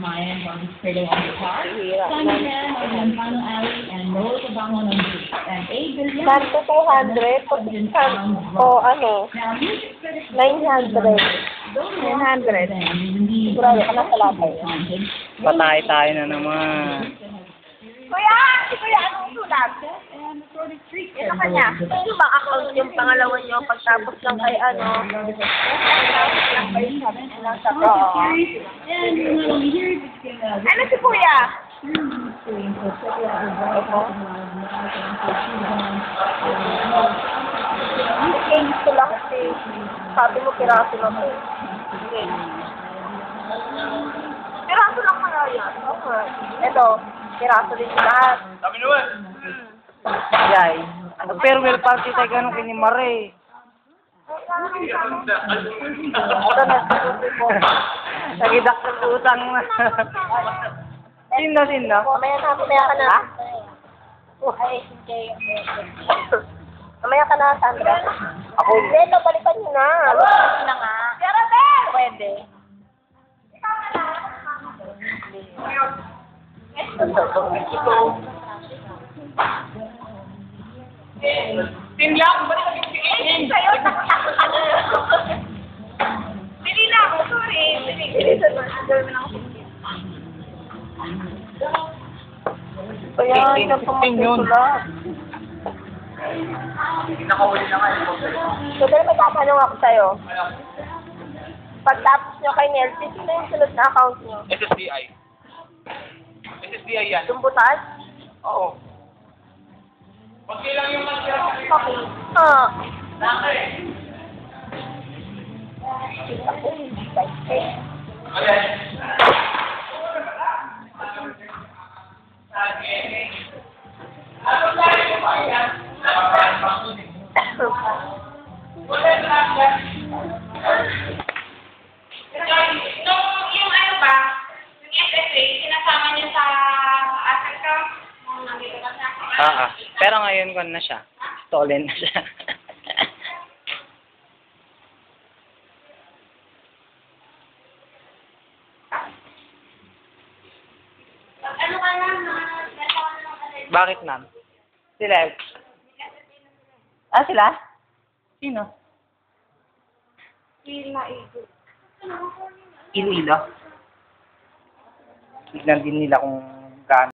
Mayan participating on the park. Sunshine on the Ampano Alley and Rose Abangon on the beach. And 8 billion. Santo 200. O ano? 900. 900. Sigurado ka na sa lahat. Patay tayo na naman. Kuya! Si Kuya, anong sulat? Ito kanya. Yung bang account yung pangalawa nyo pagtapos lang kay ano? Lang sa pro. Ano si Kuya? Gusto lang kasi sabi mo piraso lang ko. Piraso lang kaya yan. Okay. Ito, piraso din lahat. Sabi naman. Yay. Farewell party tayo ganun kay ni Mare. Ito na, sususi po. Nagidak ng utang na. Sino? Mamaya ka na. Ay, sige. Mamaya ka na, Sandra. Ako. Ito, balikan nyo na. Balikan na nga. Pwede. Tinlang, balik ang Eh, sa'yo, takot ka na. Dili lang, sorry. Dili sa gawin mo ng kaya, ito pa magsusulat. Nakahuli na nga ito. So, dahil magtatanong ako sa'yo. Pagtapos nyo kay Nelsie, sino yung sunod na account nyo? SSBI. SSBI yan. Tumbutas? Oo. Okay lang yung masira. Okay. Ah. Yung ano ba, yung SSA, sinasama niyo sa asset ka? Pero ngayon ko na siya. Stolen na siya. Ano ka lang, Bakit, ma'am? Sila. Sila? Sino? Iloilo. Tignan din nila kung gaano.